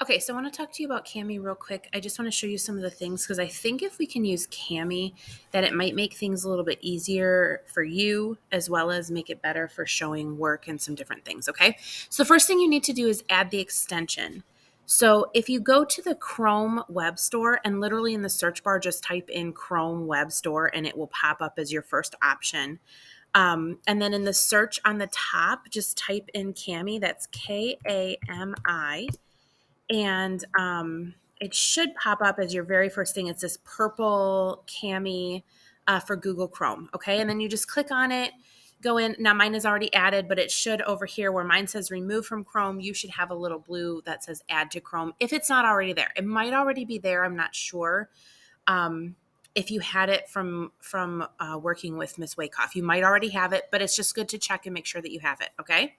Okay, so I want to talk to you about Cami real quick. I just want to show you some of the things because I think if we can use Cami, that it might make things a little bit easier for you as well as make it better for showing work and some different things, okay? So the first thing you need to do is add the extension. So if you go to the Chrome Web Store and literally in the search bar, just type in Chrome Web Store and it will pop up as your first option. And then in the search on the top, just type in Cami, that's Kami. And it should pop up as your very first thing. It's this purple cami for Google Chrome. Okay. And then you just click on it, go in. Now mine is already added, but it should over here where mine says remove from Chrome, you should have a little blue that says add to Chrome. If it's not already there, it might already be there. I'm not sure. If you had it from working with Miss Wakehoff, you might already have it, but it's just good to check and make sure that you have it. Okay.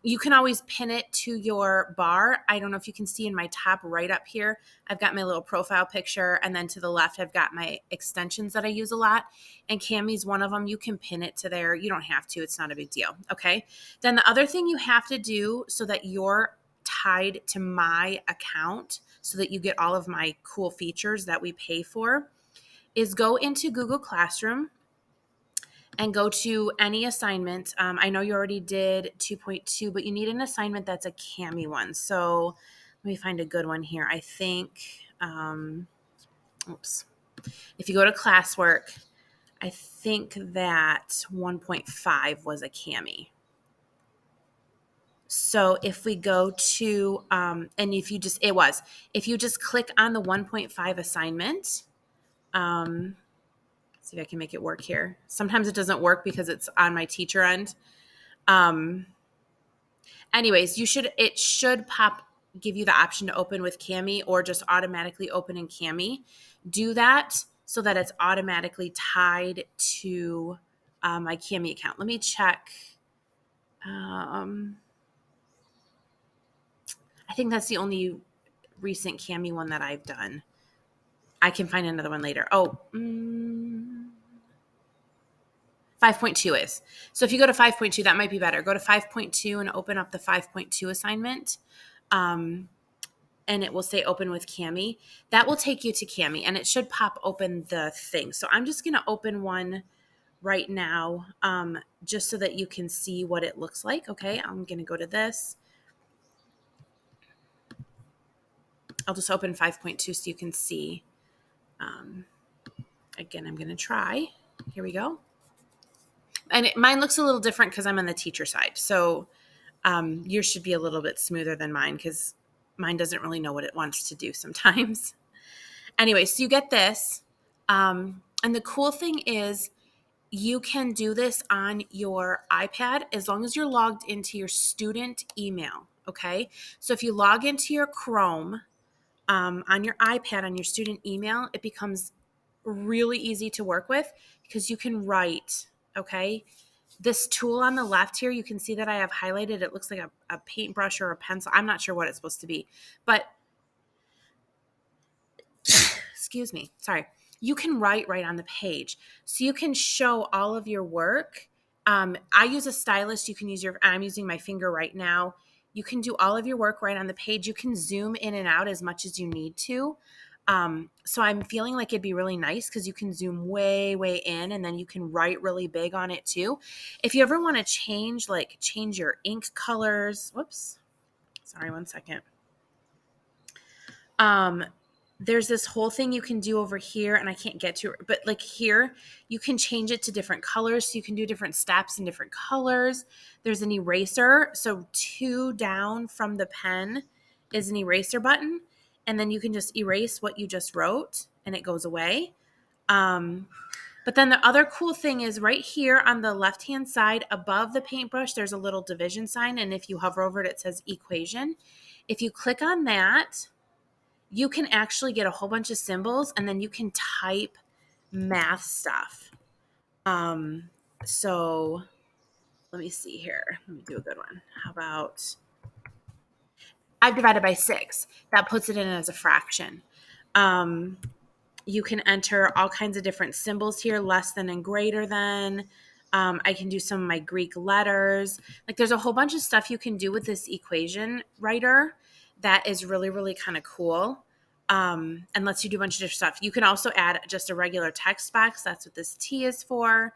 You can always pin it to your bar. I don't know if you can see in my top right up here, I've got my little profile picture. And then to the left, I've got my extensions that I use a lot. And Cami's one of them. You can pin it to there. You don't have to. It's not a big deal. Okay. Then the other thing you have to do so that you're tied to my account so that you get all of my cool features that we pay for is go into Google Classroom and go to any assignment. I know you already did 2.2, but you need an assignment that's a Cami one. So let me find a good one here. I think, if you go to classwork, I think that 1.5 was a Cami. So if we go to, and if you just click on the 1.5 assignment, see if I can make it work here. Sometimes it doesn't work because it's on my teacher end. Anyways, it should give you the option to open with Cami or just automatically open in Cami. Do that so that it's automatically tied to my Cami account. Let me check. I think that's the only recent Cami one that I've done. I can find another one later. 5.2 is. So if you go to 5.2, that might be better. Go to 5.2 and open up the 5.2 assignment. And it will say open with Cami. That will take you to Cami and it should pop open the thing. So I'm just going to open one right now just so that you can see what it looks like. Okay, I'm going to go to this. I'll just open 5.2 so you can see. Again, I'm going to try. Here we go. And mine looks a little different because I'm on the teacher side. So yours should be a little bit smoother than mine because mine doesn't really know what it wants to do sometimes. Anyway, so you get this. And the cool thing is you can do this on your iPad as long as you're logged into your student email. Okay. So if you log into your Chrome on your iPad, on your student email, it becomes really easy to work with because you can write. Okay. This tool on the left here, you can see that I have highlighted. It looks like a paintbrush or a pencil. I'm not sure what it's supposed to be, but excuse me. Sorry. You can write right on the page. So you can show all of your work. I use a stylus. You can use I'm using my finger right now. You can do all of your work right on the page. You can zoom in and out as much as you need to. So I'm feeling like it'd be really nice because you can zoom way, way in and then you can write really big on it too. If you ever want to change your ink colors, whoops, sorry, one second. There's this whole thing you can do over here and I can't get to it, but like here, you can change it to different colors. So you can do different steps in different colors. There's an eraser. So 2 down from the pen is an eraser button. And then you can just erase what you just wrote and it goes away. But then the other cool thing is right here on the left-hand side above the paintbrush, there's a little division sign. And if you hover over it, it says equation. If you click on that, you can actually get a whole bunch of symbols and then you can type math stuff. So let me see here. Let me do a good one. How about I've divided by 6. That puts it in as a fraction. You can enter all kinds of different symbols here, less than and greater than. I can do some of my Greek letters. Like there's a whole bunch of stuff you can do with this equation writer that is really, really kind of cool. And lets you do a bunch of different stuff. You can also add just a regular text box. That's what this T is for.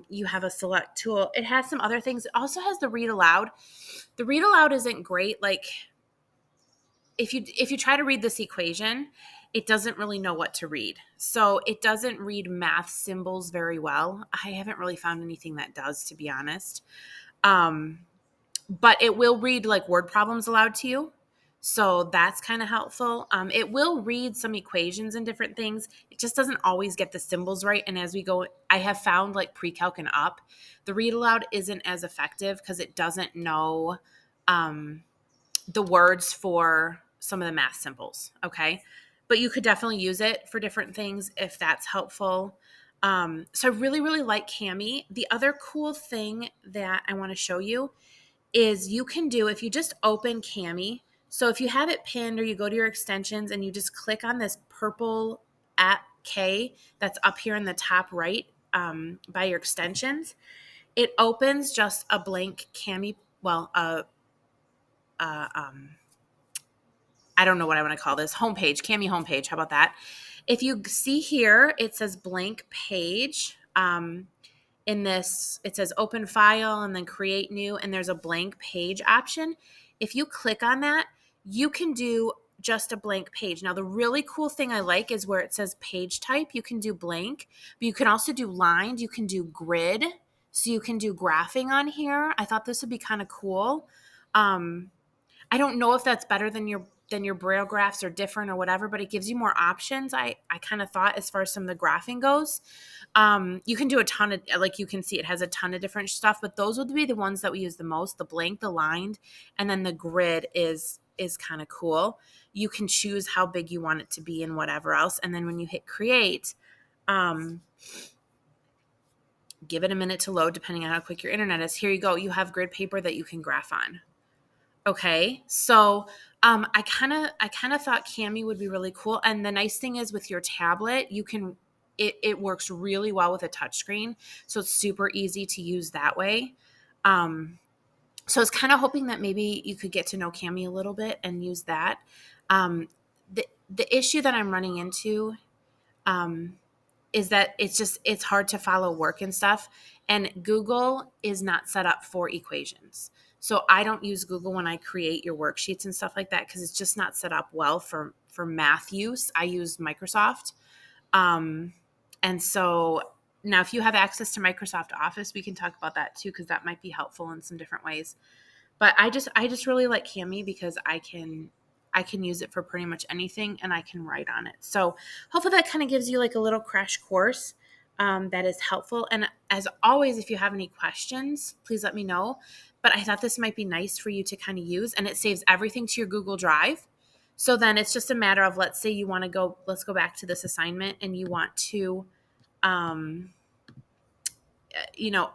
You have a select tool. It has some other things. It also has the read aloud. The read aloud isn't great. Like if you try to read this equation, it doesn't really know what to read. So it doesn't read math symbols very well. I haven't really found anything that does, to be honest. But it will read like word problems aloud to you. So that's kind of helpful. It will read some equations and different things. It just doesn't always get the symbols right. And as we go, I have found like pre-calc and up, the read aloud isn't as effective because it doesn't know the words for some of the math symbols. Okay. But you could definitely use it for different things if that's helpful. So I really, really like Cami. The other cool thing that I want to show you is you can do, if you just open Cami, so if you have it pinned or you go to your extensions and you just click on this purple at K that's up here in the top right by your extensions, it opens just a blank Cami, well, I don't know what I want to call this, homepage, Cami homepage. How about that? If you see here, it says blank page. In this, it says open file and then create new, and there's a blank page option. If you click on that, you can do just a blank page. Now, the really cool thing I like is where it says page type, you can do blank, but you can also do lined, you can do grid, so you can do graphing on here. I thought this would be kind of cool. I don't know if that's better than your braille graphs or different or whatever, but it gives you more options. I kind of thought as far as some of the graphing goes. You can do a ton of, like you can see it has a ton of different stuff, but those would be the ones that we use the most, the blank, the lined, and then the grid is kind of cool. You can choose how big you want it to be and whatever else. And then when you hit create, give it a minute to load depending on how quick your internet is. Here you go. You have grid paper that you can graph on. Okay, so I kind of thought Cami would be really cool, and the nice thing is with your tablet, you can it works really well with a touchscreen, so it's super easy to use that way. So I was kind of hoping that maybe you could get to know Cami a little bit and use that. The issue that I'm running into is that it's hard to follow work and stuff, and Google is not set up for equations. So I don't use Google when I create your worksheets and stuff like that because it's just not set up well for math use. I use Microsoft. And so now if you have access to Microsoft Office, we can talk about that too because that might be helpful in some different ways. But I just really like Cami because I can use it for pretty much anything and I can write on it. So hopefully that kind of gives you like a little crash course that is helpful. And as always, if you have any questions, please let me know. But I thought this might be nice for you to kind of use, and it saves everything to your Google Drive. So then it's just a matter of, let's say you want to go, let's go back to this assignment and you want to,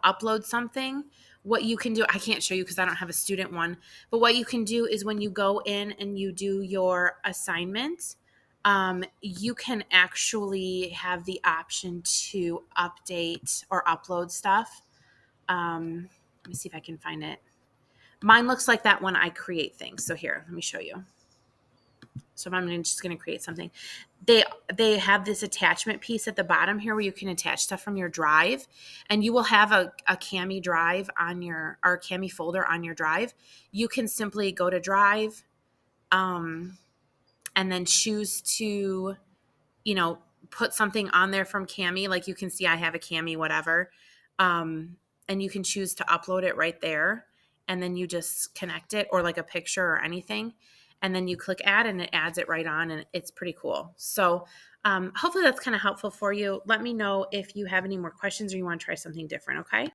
upload something. What you can do, I can't show you because I don't have a student one, but what you can do is when you go in and you do your assignment, you can actually have the option to update or upload stuff. Let me see if I can find it. Mine looks like that when I create things. So here, let me show you. So I'm just going to create something. They have this attachment piece at the bottom here where you can attach stuff from your drive, and you will have a Cami drive on your, or Cami folder on your drive. You can simply go to drive, and then choose to, put something on there from Cami. Like you can see I have a Cami whatever. And you can choose to upload it right there. And then you just connect it, or like a picture or anything. And then you click add and it adds it right on, and it's pretty cool. So hopefully that's kind of helpful for you. Let me know if you have any more questions or you want to try something different. Okay.